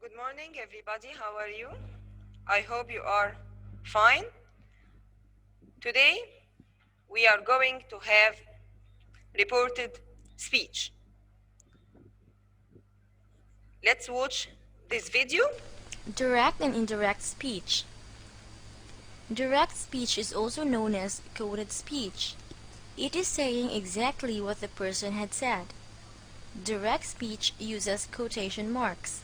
Good morning, everybody. How are you? I hope you are fine. Today, we are going to have reported speech. Let's watch this video. Direct and indirect speech. Direct speech is also known as coded speech. It is saying exactly what the person had said. Direct speech uses quotation marks.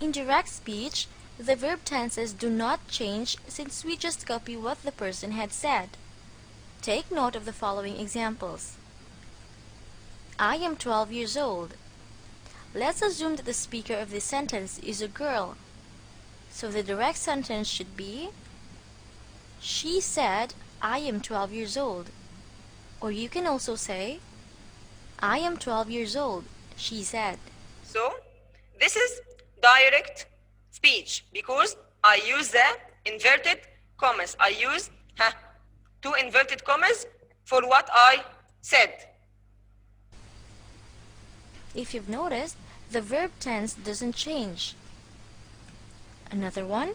In direct speech, the verb tenses do not change since we just copy what the person had said. Take note of the following examples. I am 12 years old. Let's assume that the speaker of this sentence is a girl. So the direct sentence should be, she said, I am 12 years old. Or you can also say, I am 12 years old, she said. So, this is direct speech because I use the inverted commas. I use two inverted commas for what I said. If you've noticed, the verb tense doesn't change. Another one,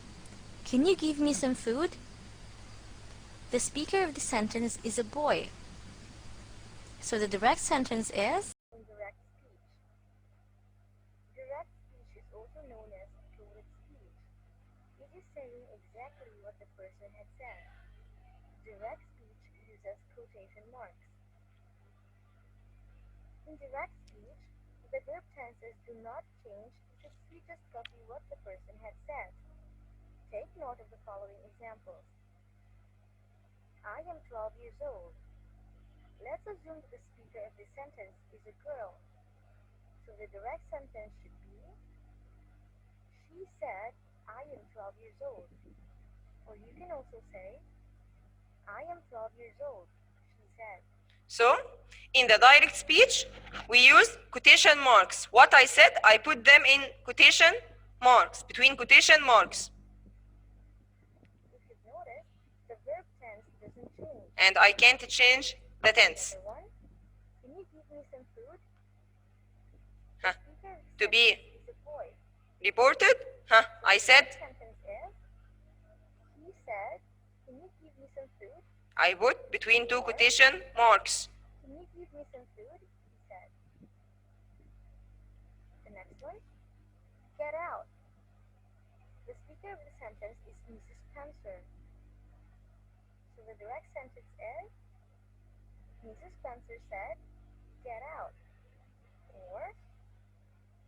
can you give me some food? The speaker of the sentence is a boy. So the direct sentence is indirect speech. Direct speech is also known as coded speech. It is saying exactly what the person had said. Direct speech uses quotation marks. In direct speech, the verb tenses do not change since we just copy what the person had said. Take note of the following examples. I am 12 years old. Let's assume that the speaker of this sentence is a girl. So the direct sentence should be, she said, I am 12 years old. Or you can also say, I am 12 years old, she said. So, in the direct speech, we use quotation marks. What I said, I put them in quotation marks, between quotation marks. If you've noticed, the verb tense doesn't change. And I can't change the tense. Another one, can you give me some food? To be Is a boy. reported, I said, Sentence is, he said, can you give me some food? I put between two quotation marks. Can you give me some food? He said. The next one, get out. The speaker of the sentence is Mrs. Spencer. So the direct sentence is, Mrs. Spencer said, get out. Or,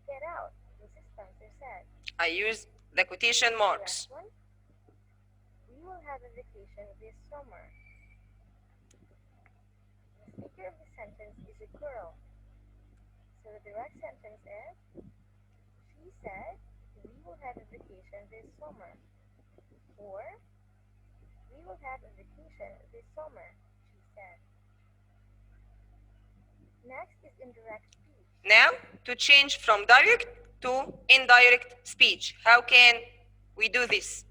get out, Mrs. Spencer said. I use the quotation marks. The next one, we will have a vacation this summer. The speaker of the sentence is a girl. So the direct sentence is, she said, we will have a vacation this summer. Or, we will have a vacation this summer, she said. Next is indirect speech. Now, to change from direct to indirect speech, how can we do this?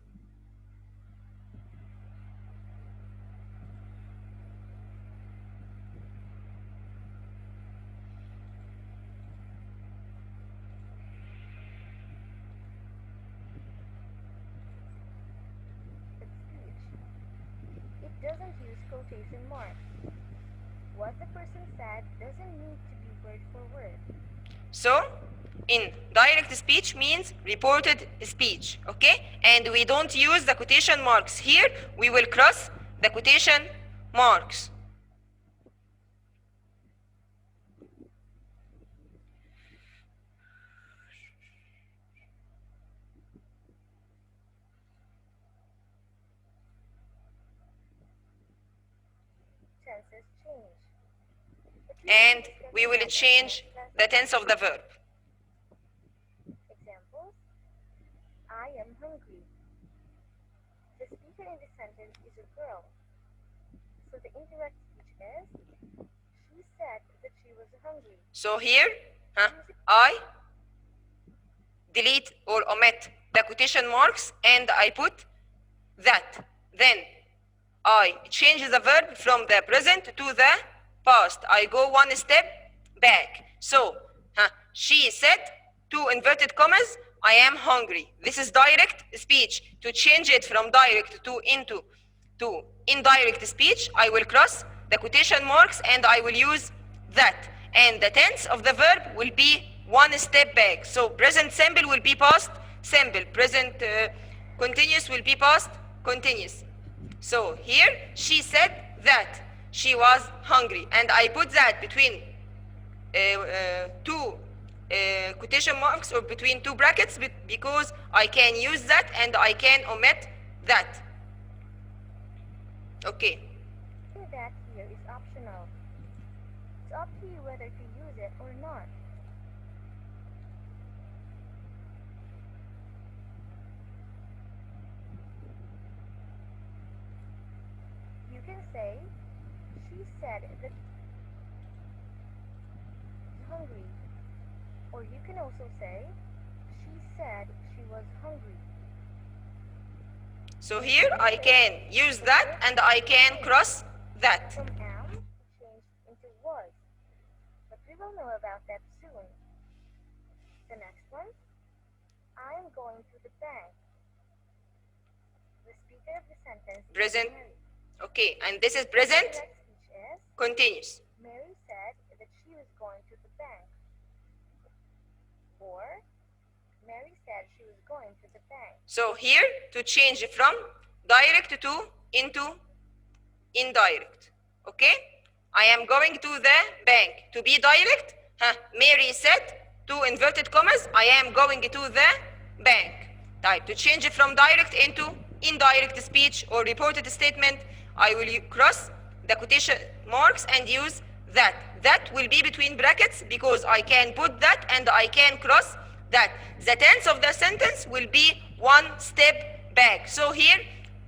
It doesn't use quotation marks. What the person said doesn't need to be word for word. So, in direct speech means reported speech, okay? And we don't use the quotation marks. Here, we will cross the quotation marks. Tenses change. And we will change the tense of the verb. Examples, I am hungry. The speaker in the sentence is a girl. So the indirect speech is, she said that she was hungry. So here, I delete or omit the quotation marks and I put that. Then I change the verb from the present to the past. I go one step back. So, she said two inverted commas, I am hungry. This is direct speech. To change it from direct to indirect speech, I will cross the quotation marks and I will use that. And the tense of the verb will be one step back. So present simple will be past simple. Present continuous will be past continuous. So here she said that she was hungry, and I put that between two quotation marks or between two brackets because I can use that and I can omit that. Okay. That here is optional. It's up to you whether to use it or not. You can say, she said that she's hungry. Or you can also say, she said she was hungry. So here I can use that and I can cross that. From am, it changed into was. But we will know about that soon. The next one, I am going to the bank. The speaker of the sentence Present. is Mary. Okay, and this is present The correct speech is, continuous. Mary said that she was going to the bank. Or, Mary said she was going to the bank. So here to change from direct to into indirect. Okay? I am going to the bank. To be direct, Mary said, two inverted commas, I am going to the bank. Type. To change it from direct into indirect speech or reported statement, I will cross the quotation marks and use that. That will be between brackets because I can put that and I can cross that. The tense of the sentence will be one step back. So here,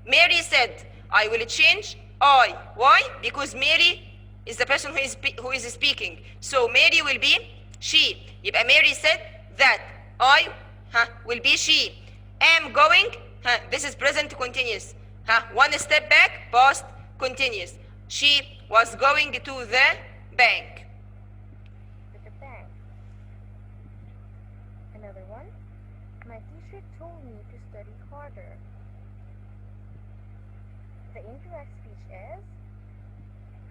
Mary said, I will change I. Why? Because Mary is the person who is speaking. So Mary will be she. يبقى Mary said that I will be she. Am going, this is present continuous. One step back, past continuous. She was going to the bank. To the bank. Another one, my teacher told me to study harder. The incorrect speech is,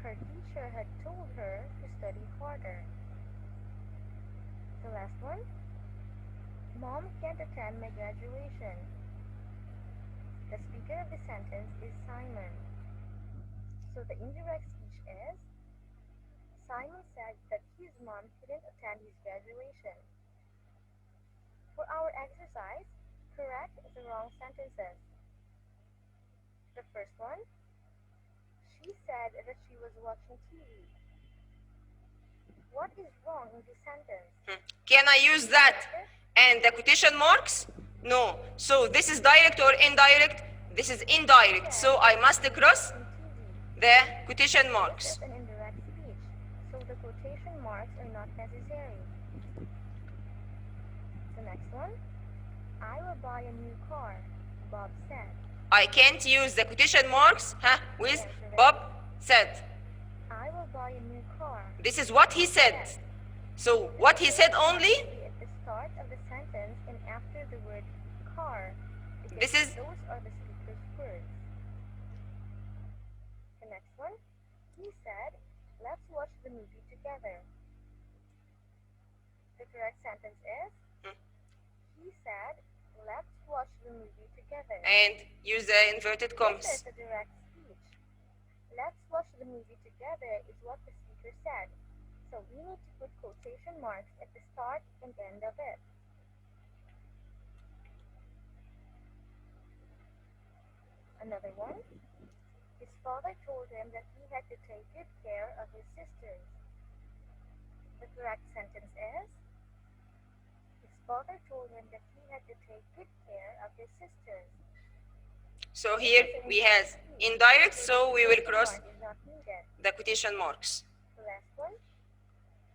her teacher had told her to study harder. The last one, Mom can't attend my graduation. The speaker of the sentence is Simon. So the indirect speech is, Simon said that his mom couldn't attend his graduation. For our exercise, correct the wrong sentences. The first one, she said that she was watching TV. What is wrong in this sentence? Can I use that and the quotation marks? No. So this is direct or indirect? This is indirect. So I must cross the quotation marks. This is an indirect speech, so the quotation marks are not necessary. The next one, I will buy a new car, Bob said. I can't use the quotation marks with Bob said. I will buy a new car. This is what he said. So what he said only? At the start of the sentence and after the word car. This is Those are the speaker's words. The next one, he said, let's watch the movie together. The correct sentence is, he said, let's watch the movie together. And use the inverted commas. This is a direct speech. Let's watch the movie together is what the speaker said. So we need to put quotation marks at the start and end of it. Another one. His father told him that he had to take good care of his sisters. The correct sentence is, his father told him that he had to take good care of his sisters. So here we have indirect, so we will cross the quotation marks. The last one.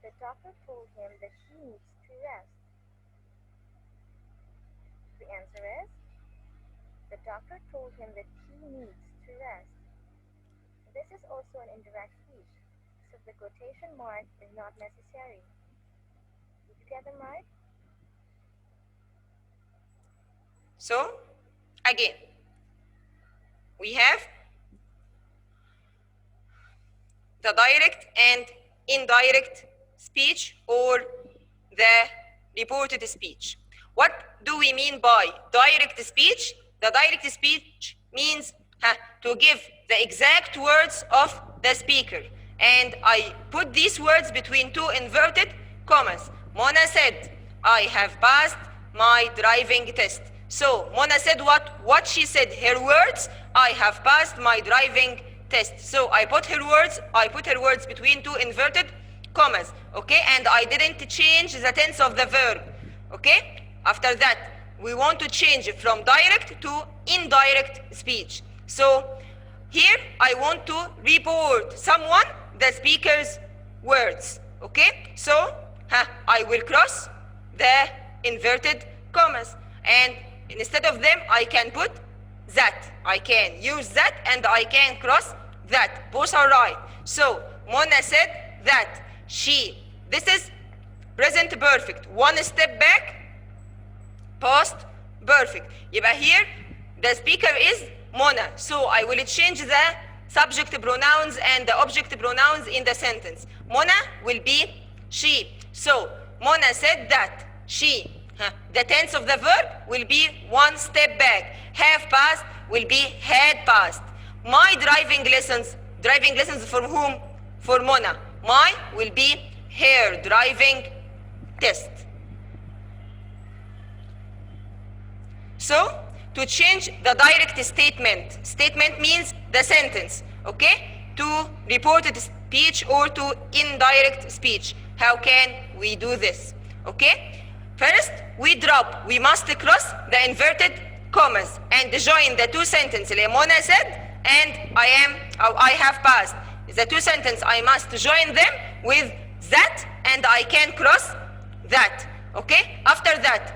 The doctor told him that he needs to rest. The answer is, the doctor told him that he needs to rest. This is also an indirect speech, so the quotation mark is not necessary. Did you get them right? So again, we have the direct and indirect speech or the reported speech. What do we mean by direct speech? The direct speech means to give the exact words of the speaker. And I put these words between two inverted commas. Mona said, I have passed my driving test. So Mona said what? What she said, her words, I have passed my driving test. So I put her words between two inverted commas, okay? And I didn't change the tense of the verb, okay? After that, we want to change it from direct to indirect speech. So here I want to report someone the speaker's words, okay? So I will cross the inverted commas, and instead of them I can put that. I can use that and I can cross that. Both are right. So Mona said that this is present perfect. One step back, past perfect. يبقى here the speaker is Mona. So I will change the subject pronouns and the object pronouns in the sentence. Mona will be she. So Mona said that she. The tense of the verb will be one step back. Have passed will be had passed. My driving lessons for whom? For Mona. My will be her driving test. So to change the direct statement means the sentence, okay, to reported speech or to indirect speech. How can we do this? Okay, first we must cross the inverted commas and join the two sentences. Mona said and I have passed. The two sentences I must join them with that and I can cross that. Okay, after that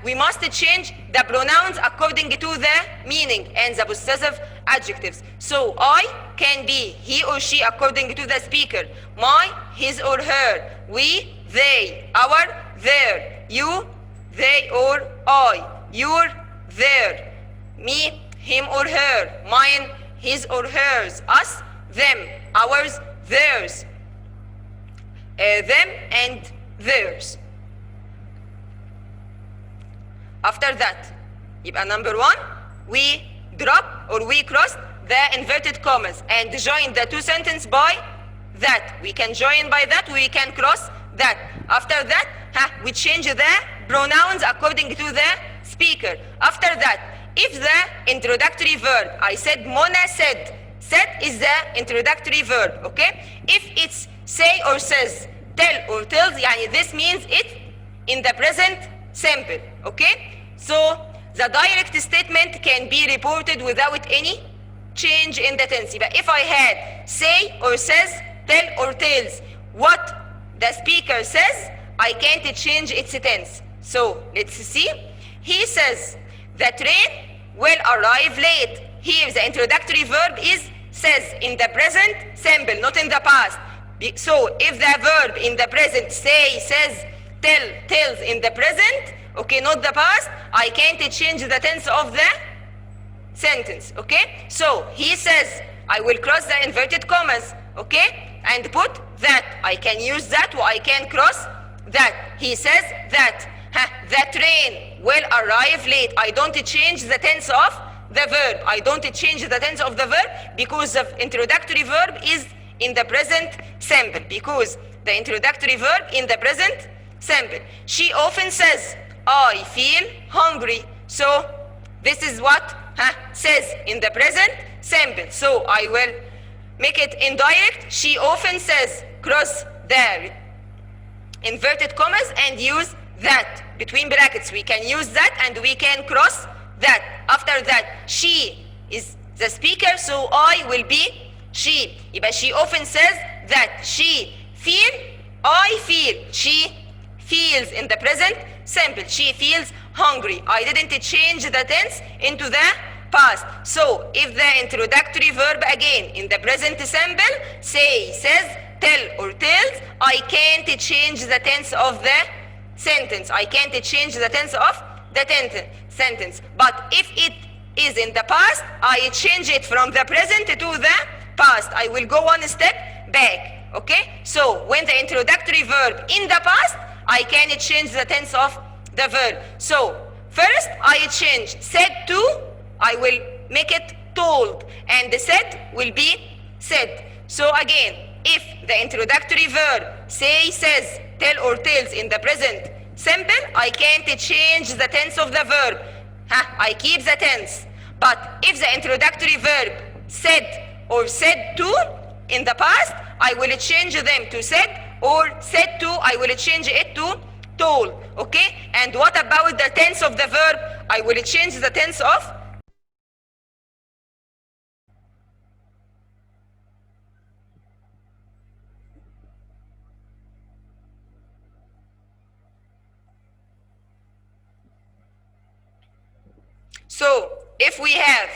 we must change the pronouns according to the meaning and the possessive adjectives. So I can be he or she according to the speaker. My, his or her. We, they. Our, their. You, they or I. Your, their. Me, him or her. Mine, his or hers. Us, them. Ours, theirs. Them and theirs. After that, يبقى number one, we drop or we cross the inverted commas and join the two sentences by that. We can join by that, we can cross that. After that, we change the pronouns according to the speaker. After that, if the introductory verb, I said Mona said is the introductory verb, okay? If it's say or says, tell or tells, يعني this means it in the present simple, okay? So the direct statement can be reported without any change in the tense. But if I had say or says, tell or tells, what the speaker says, I can't change its tense. So let's see. He says, the train will arrive late. Here the introductory verb is says in the present simple, not in the past. So if the verb in the present say, says, tell, tells in the present, okay, not the past, I can't change the tense of the sentence, okay? So he says, I will cross the inverted commas, okay? And put that. I can use that or I can cross that. He says that the train will arrive late. I don't change the tense of the verb. I don't change the tense of the verb because the introductory verb is in the present simple. Because the introductory verb in the present simple. She often says, I feel hungry. So this is what says in the present simple. So I will make it indirect. She often says, cross the inverted commas and use that between brackets. We can use that and we can cross that. After that, she is the speaker, so I will be she. But she often says that she feel, I feel. She feels in the present simple. She feels hungry. I didn't change the tense into the past. So if the introductory verb again in the present simple, say, says, tell or tells, I can't change the tense of the sentence. I can't change the tense of the sentence. But if it is in the past, I change it from the present to the past. I will go one step back. Okay? So when the introductory verb in the past, I can change the tense of the verb. So first I change said to, I will make it told, and the said will be said. So again, if the introductory verb say, says, tell or tells in the present simple, I can't change the tense of the verb. I keep the tense. But if the introductory verb said or said to in the past, I will change them to said, or said to, I will change it to told. Okay? And what about the tense of the verb? I will change the tense of So if we have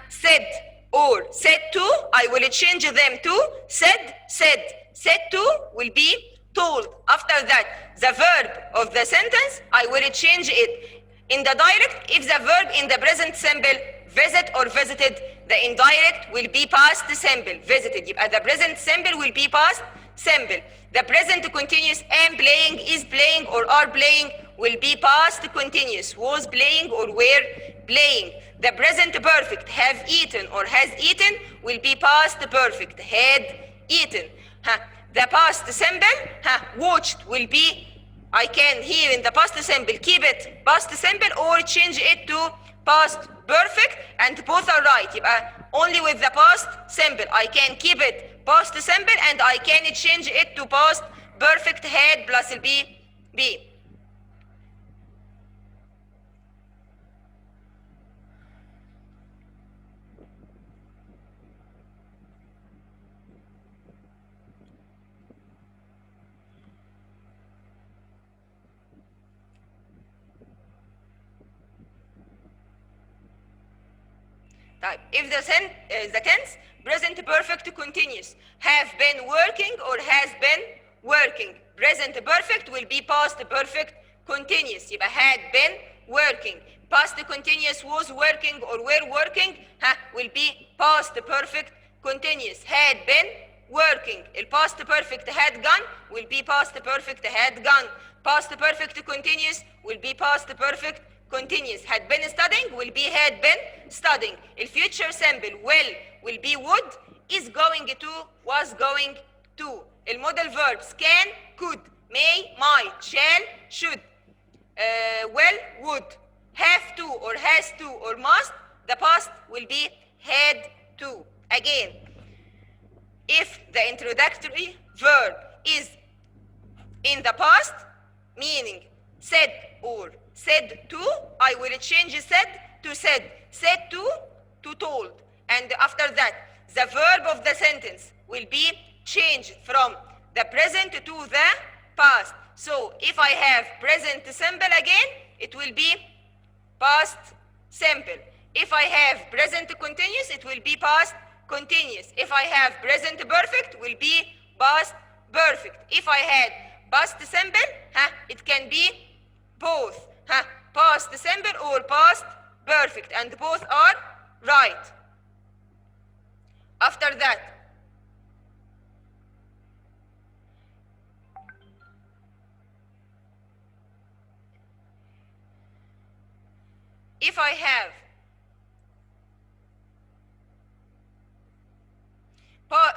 said or said to, I will change them to said, said. Said to will be told. After that, the verb of the sentence, I will change it. In the direct, if the verb in the present simple, visit or visited, the indirect will be past simple, visited. The present simple will be past simple. The present continuous am playing, is playing, or are playing will be past continuous, was playing or were playing. The present perfect, have eaten or has eaten, will be past perfect, had eaten. The past simple, watched, will be, I can here in the past simple keep it past simple or change it to past perfect, and both are right. Only with the past simple I can keep it past simple, and I can change it to past perfect, had plus be. If the tense present perfect continuous, have been working or has been working, present perfect will be past perfect continuous. Had been working. Past continuous was working or were working, will be past perfect continuous. Had been working. El past perfect had gone will be past perfect had gone. Past perfect continuous will be past perfect continuous. Had been studying will be had been studying. El future simple will be would, is going to, was going to. El modal verbs can, could, may, might, shall, should, will, would, have to or has to or must. The past will be had to. Again, if the introductory verb is in the past, meaning said or said to, I will change said to said, said to told. And after that, the verb of the sentence will be changed from the present to the past. So if I have present simple again, it will be past simple. If I have present continuous, it will be past continuous. If I have present perfect, will be past perfect. If I had past simple, it can be both. Past simple or past perfect, and both are right. After that, if I have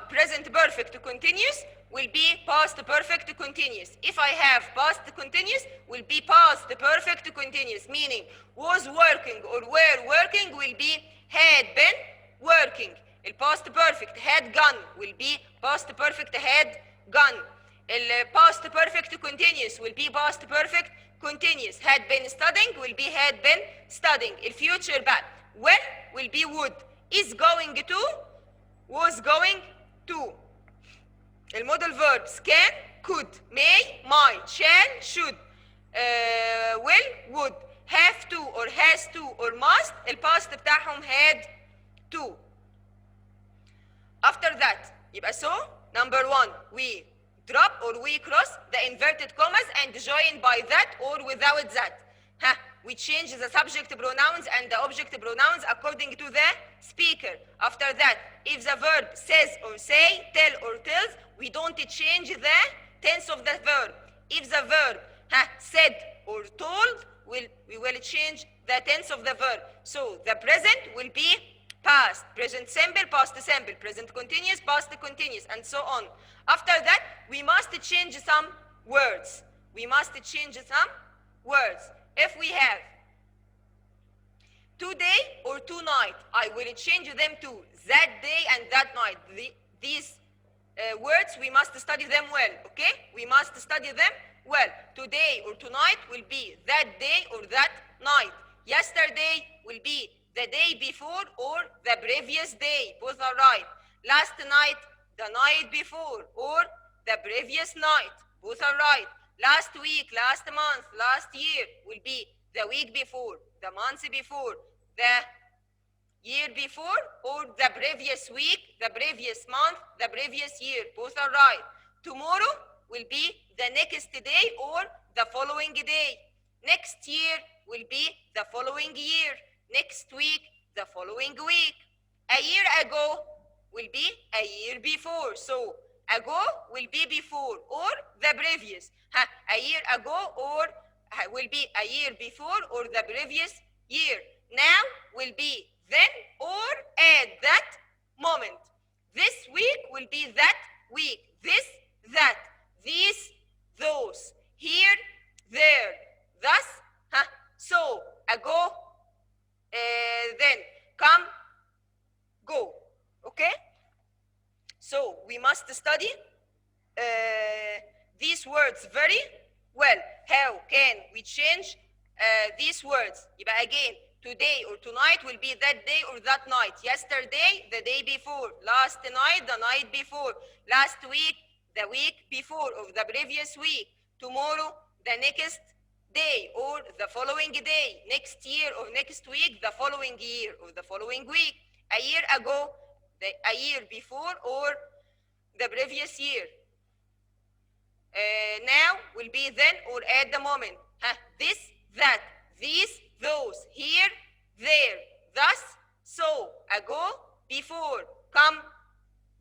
present perfect continuous, will be past perfect continuous. If I have past continuous, will be past perfect continuous, meaning was working or were working will be had been working. El past perfect had gone will be past perfect had gone. El past perfect continuous will be past perfect continuous. Had been studying will be had been studying. El future bad will be would. Is going to, was going to. El modal verbs can, could, may, might, shall, should, will, would, have to or has to or must. El past بتاعهم had to. After that, يبقى so, number one, we drop or we cross the inverted commas and join by that or without that. we change the subject pronouns and the object pronouns according to the speaker. After that, if the verb says or say, tell or tells, we don't change the tense of the verb. If the verb said or told, we will change the tense of the verb. So the present will be past, present simple, past simple, present continuous, past continuous, and so on. After that, we must change some words. We must change some words. If we have today or tonight, I will change them to that day and that night. These words, we must study them well, okay? We must study them well. Today or tonight will be that day or that night. Yesterday will be the day before or the previous day. Both are right. Last night, the night before, or the previous night. Both are right. Last week, last month, last year will be the week before, the month before, the year before, or the previous week, the previous month, the previous year. Both are right. Tomorrow will be the next day or the following day. Next year will be the following year. Next week, the following week. A year ago will be a year before. So ago will be before or the previous. A year ago or will be a year before or the previous year. Now will be then or at that moment. This week will be that week. This, that. These, those. Here, there. Thus, so. Ago, then. Come, go. Okay? So we must study these words very well. How can we change these words? يبقى again, today or tonight will be that day or that night. Yesterday, the day before. Last night, the night before. Last week, the week before of the previous week. Tomorrow, the next day or the following day. Next year or next week, the following year or the following week. A year ago, a year before or the previous year. Now will be then or at the moment. This, that, these, those, here, there, thus, so, ago, before, come,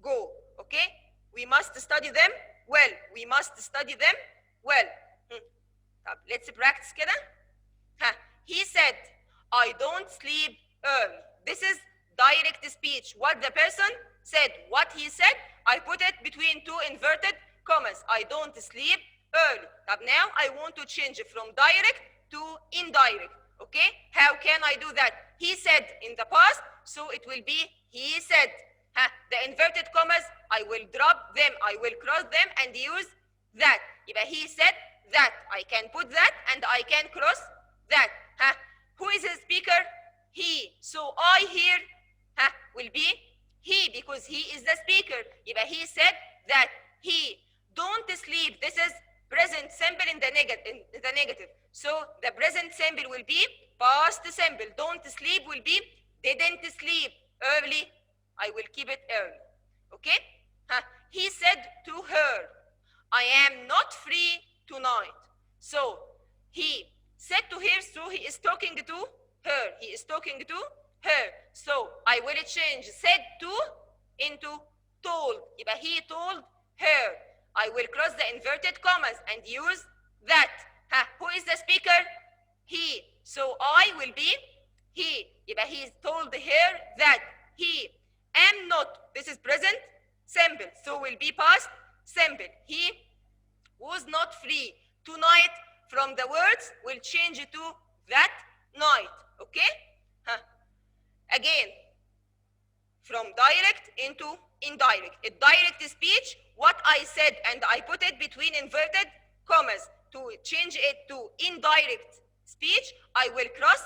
go. Okay? We must study them well. We must study them well. Let's practice كده. He said, I don't sleep early. This is direct speech. What the person said, what he said, I put it between two inverted commas. I don't sleep early. Now I want to change it from direct to indirect. Okay? How can I do that? He said in the past, so it will be he said. The inverted commas, I will drop them, I will cross them and use that. يبقى he said that. I can put that and I can cross that. Who is the speaker? He. So I here will be he because he is the speaker. يبقى he said that. He. Don't sleep. This is present simple in the negative. So the present simple will be past simple. Don't sleep will be didn't sleep. Early, I will keep it early. Okay? He said to her, I am not free tonight. So he said to her, so he is talking to her. He is talking to her. So I will change said to into told. يبقى he told her. I will cross the inverted commas and use that. Who is the speaker? He. So I will be he. يبقى he told her that. He am not. This is present simple. So will be past simple. He was not free. Tonight from the words will change to that night. Okay? Again, from direct into indirect. A direct speech, what I said and I put it between inverted commas. To change it to indirect speech, I will cross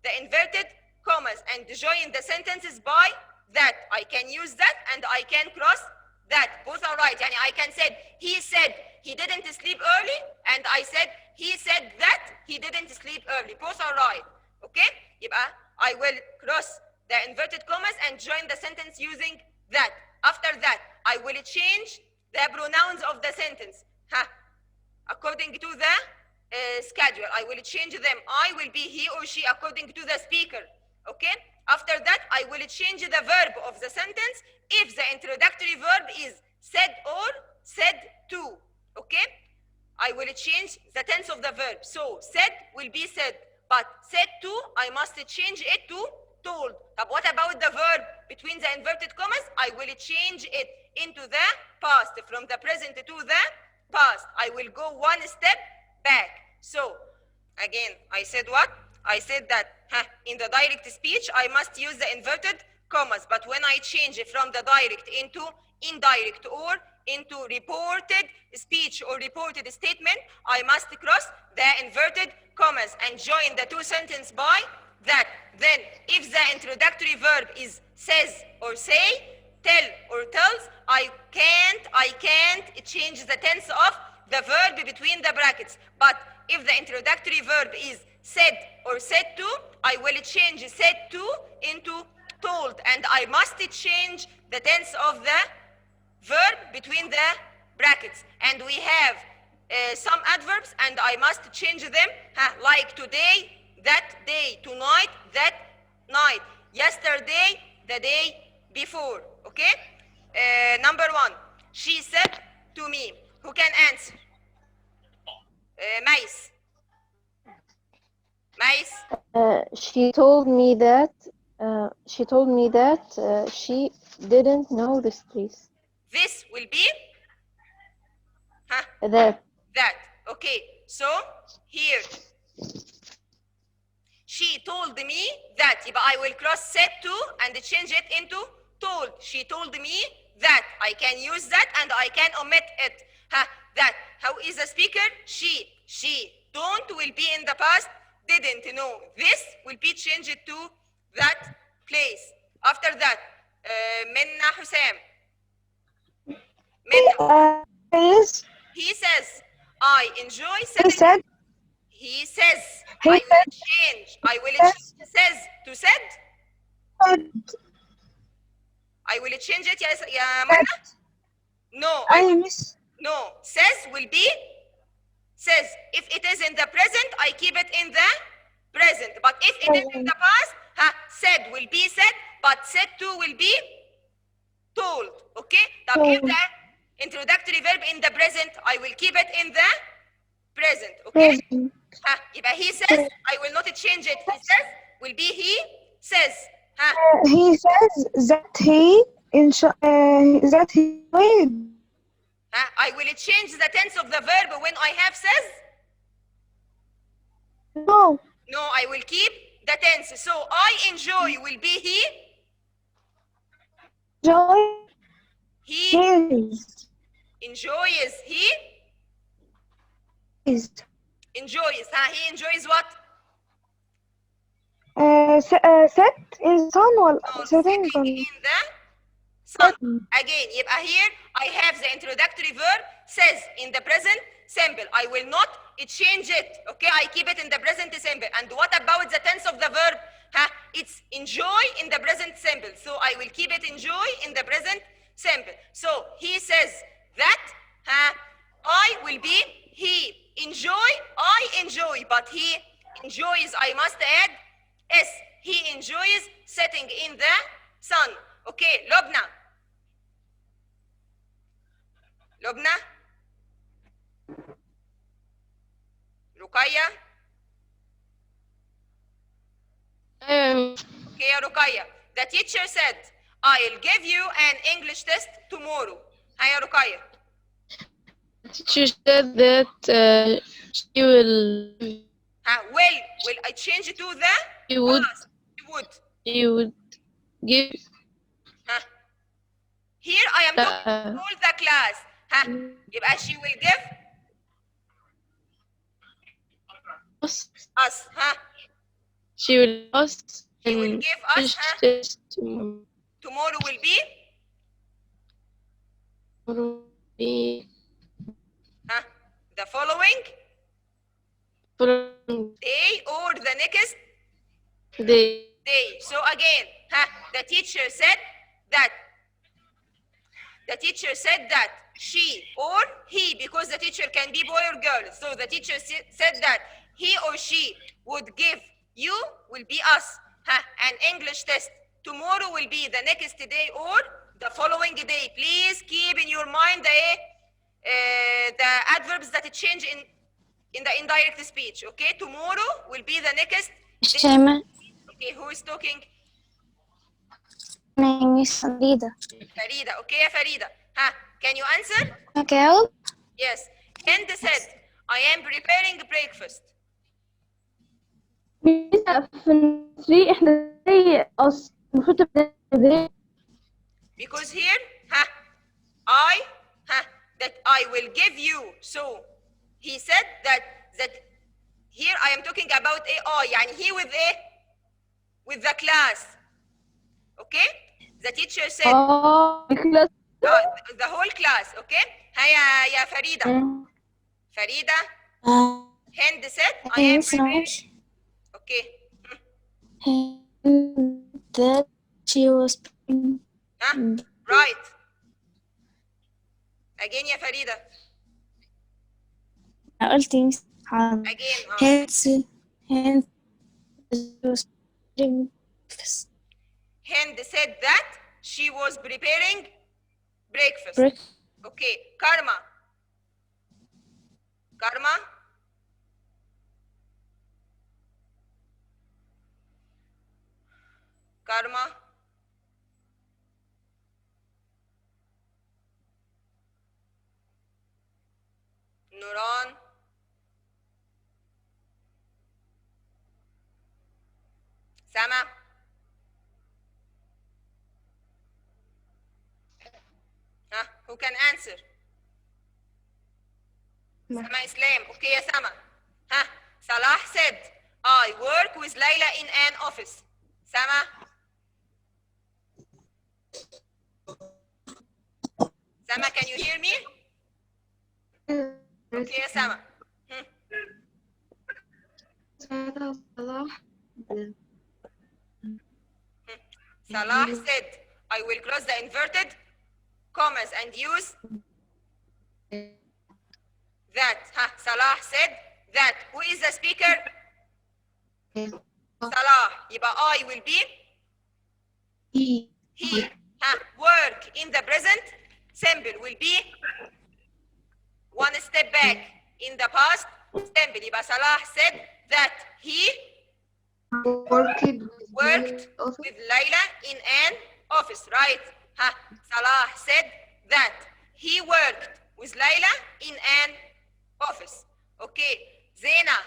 the inverted commas and join the sentences by that. I can use that and I can cross that. Both are right. Yani I can say he said he didn't sleep early and I said he said that he didn't sleep early. Both are right. Okay? يبقى I will cross the inverted commas and join the sentence using that. After that, I will change the pronouns of the sentence. According to the schedule. I will change them. I will be he or she according to the speaker. Okay? After that, I will change the verb of the sentence if the introductory verb is said or said to. Okay? I will change the tense of the verb. So said will be said, but said to, I must change it to told. But what about the verb between the inverted commas? I will change it into the past, from the present to the past. I will go one step back. So again, I said what? I said that in the direct speech, I must use the inverted commas. But when I change it from the direct into indirect or into reported speech or reported statement, I must cross the inverted commas and join the two sentences by that. Then, if the introductory verb is says or say, tell or tells, I can't change the tense of the verb between the brackets. But if the introductory verb is said or said to, I will change said to into told, and I must change the tense of the verb between the brackets. And we have some adverbs, and I must change them, like today, that day, tonight, that night, yesterday, the day before. Okay? Number one, she said to me. Who can answer? Mais. Mais. She told me that she didn't know this place. This will be That that. Okay, so here she told me that. But I will cross said to and change it into told. She told me that. I can use that and I can omit it. That. How is the speaker? She. Don't will be in the past. Didn't know. This will be changed to that place. After that, Minna Husam. Minna. Yes, He says, I enjoy he sitting. said, He says, He I will said- change. I will change says to said. I will change it, yes, yeah, Manna? No, Yes, no. Says will be says. If it is in the present, I keep it in the present. But if it is in the past, said will be said, but said to will be told. Okay? Now keep the introductory verb in the present. I will keep it in the present. Okay? يبقى he says, I will not change it. He says will be he says. he says that he enjoyed. I will change the tense of the verb when I have says. No, No, I will keep the tense. So I enjoy will be he. enjoy He his enjoys. He is enjoys. He enjoys what? set is sun or No, setting sitting in the sun. Again, يبقى here I have the introductory verb says in the present simple. I will not change it. Okay, I keep it in the present simple. And what about the tense of the verb? It's enjoy in the present simple. So I will keep it enjoy in the present simple. So he says that I will be he. Enjoy, I enjoy, but he enjoys, I must add S. He enjoys sitting in the sun. Okay, Lobna. Lobna. Rukaya. Okay, Rukaya. The teacher said, I'll give you an English test tomorrow. Hiya, Rukaya. Teacher said that she will Will I change it to the she would past? Would. she would give Here I am talking to all the class. يبقى she will give us us. she will us She will and give us, test tomorrow. Tomorrow will be Tomorrow will be the following following day or the next day. day. So again, the teacher said that she or he, because the teacher can be boy or girl. So the teacher said that he or she would give you will be us an English test. Tomorrow will be the next day or the following day. Please keep in your mind the adverbs that change in the indirect speech. Okay, tomorrow will be the next day. شيماء Okay, who is talking? أنا ميس فريدة. Farida. Okay, يا فريدة. Can you answer? أجاوب؟ Yes. And said, I am preparing breakfast. في الثري احنا زي المفروض تبدأ ازاي؟ Because here, that I will give you. So he said that here I am talking about AI. يعني he with with the class. Okay? The teacher said الكلاس the whole class. Okay? يا فريدة. فريدة. Hind said I am preparing. Okay. that she was Right. Again يا فريدة. قلت ميس Again. hence she was Hind said that she was preparing breakfast. Okay. Karma. Karma. Karma. Nuran. Sama. Who can answer? Sama Islam. Okay, ya Sama. Salah said, I work with Layla in an office. Sama. Sama, can you hear me? Okay, ya Sama. Salah said, I will cross the inverted commas and use that. Salah said that. Who is the speaker? Salah. يبقى I will be he. Work in the present simple will be one step back in the past simple. يبقى Salah said that he worked with Layla in an office, right? Salah said that he worked with Layla in an office. Okay. Zena.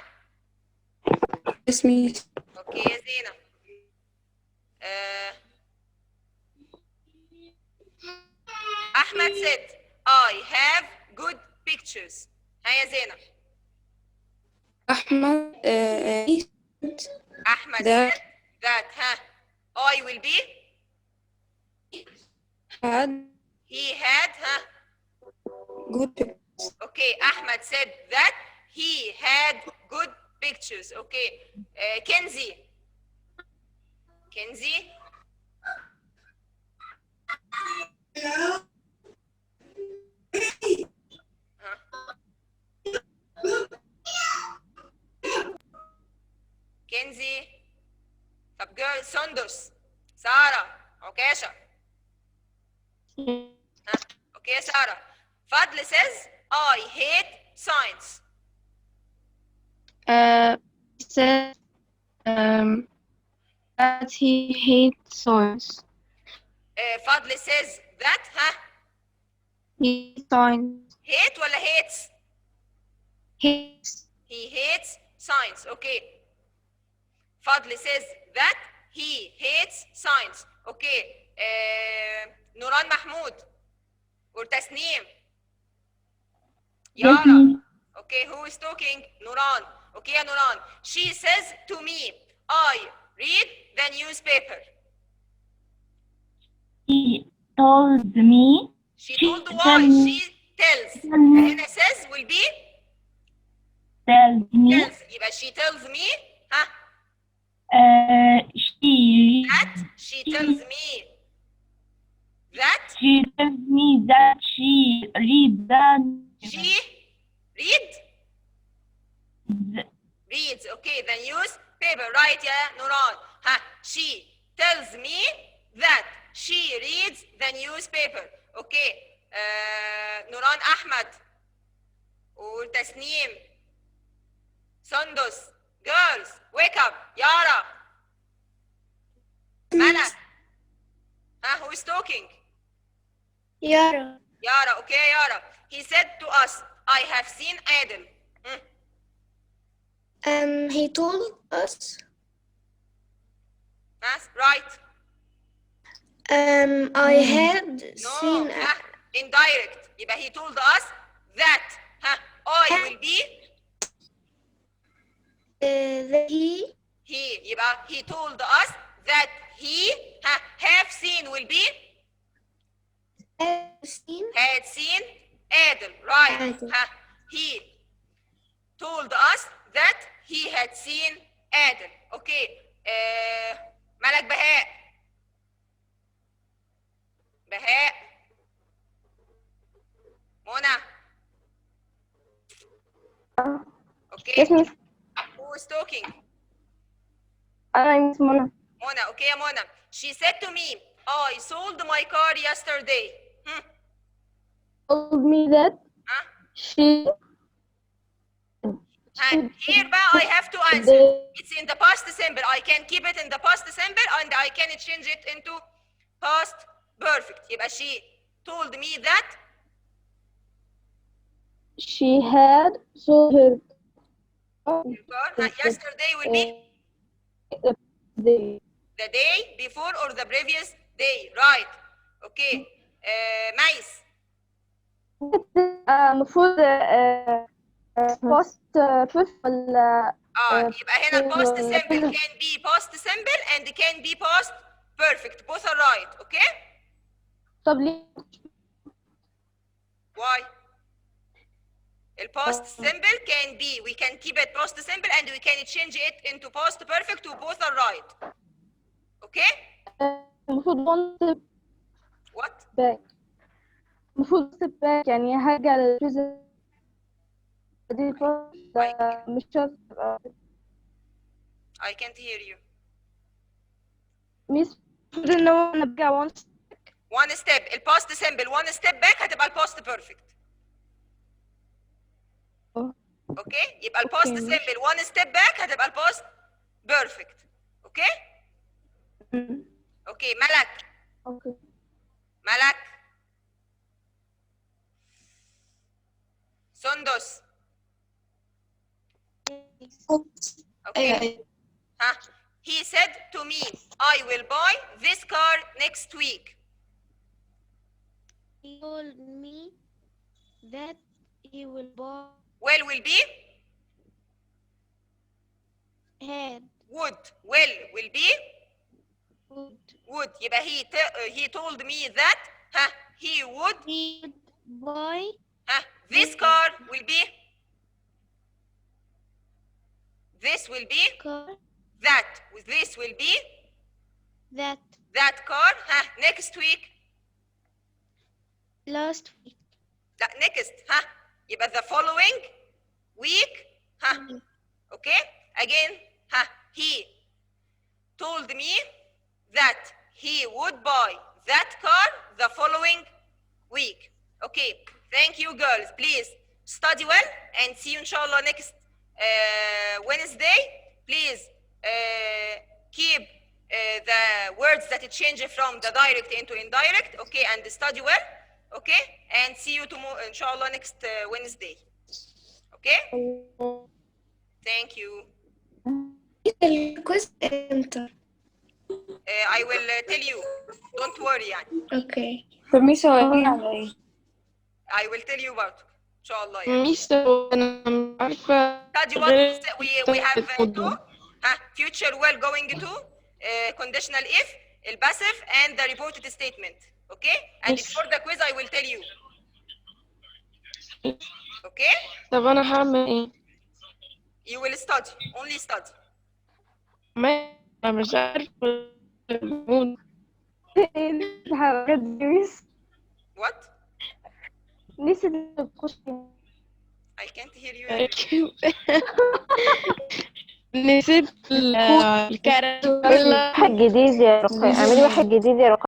Yes, miss. Okay, Zena. Ahmed said, I have good pictures. يا Zena. Ahmed Ahmed That- said that I will be had he had good pictures. okay. Ahmed said that he had good pictures. Okay. Kenzie. Kenzie. Kenzie. طب girl سندس سارة عكاشة. Okay, Sarah. Fadl says, I hate science. Said that he hates science. Fadl says that, He science. hate ولا hates? Hates. He hates science. Okay. Fadl says that he hates science. Okay. Nuran Mahmoud or Tasneem. Yara. Okay, who is talking? Nuran. Okay, Nuran. She says to me, I read the newspaper. She told me. She told why? She tells. هنا says will be Tells me. tells. يبقى she tells me She that she tells me that She tells me that she reads She reads. Okay, the newspaper. Right, yeah, Nuran. She tells me that she reads the newspaper. Okay. Nuran Ahmed وتسنيم سندس. Girls, wake up. Yara. Malak. Who is talking? Yara. Yara. Okay, Yara. He said to us, I have seen Adel. He told us. Yes, right. I had No. seen. Indirect. يبقى he told us that I will be That he. يبقى he told us that he have seen will be had seen Adel. Right. Adel. He told us that he had seen Adel. Okay. ملك بهاء. بهاء. منى. Okay. Yes, miss. Who is talking? أنا miss منى. Mona. Okay, Mona. She said to me, I sold my car yesterday. Told me that she. And here I have to answer. It's in the past simple. I can keep it in the past simple and I can change it into past perfect. يبقى she told me that She had sold her car yesterday will be the day before or the previous day. Right. Okay. Nice. المفروض post perfect ولا يبقى هنا past simple can be past simple and can be past perfect. Both are right. Okay. طب ليه؟ Why? The past simple can be, we can keep it past simple and we can change it into past perfect to both are right. Okay? المفروض one step What? back. المفروض step back يعني هرجع للpresent دي مش شرط تبقى I can't hear you. مش المفروض إن هو أنا برجع one step. One step. The past simple one step back هتبقى past perfect. Okay? يبقى past simple one step back هتبقى past perfect. Okay? Okay. ملك. Okay. ملك. سندس. Okay. He said to me, I will buy this car next week. He told me that he will buy Will be? had Will be? would يبقى he told me that he would buy this car will be this will be car that this will be that car next week last week. لا next يبقى the following week okay again he told me that he would buy that car the following week. Okay, thank you girls. Please study well and see you inshallah next Wednesday. Please keep the words that change from the direct into indirect. Okay, and study well. Okay, and see you tomorrow inshallah next Wednesday. Okay, thank you. Enter. I will tell you. Don't worry يعني. Okay. ميس هو على ايه؟ I will tell you about it. إن شاء الله يعني. ميس أنا مش عارفة Study what we have to future well going to conditional if passive and the reported statement. Okay? And before the quiz I will tell you. Okay? طب أنا هعمل إيه؟ You will study. Only study. أنا مش عارفة حاجات ميس What? نسيت الكشري. I can't hear you. نسيت الكاراتيلا. واحد جديد يا رقية، اعملي واحد جديد يا رقية.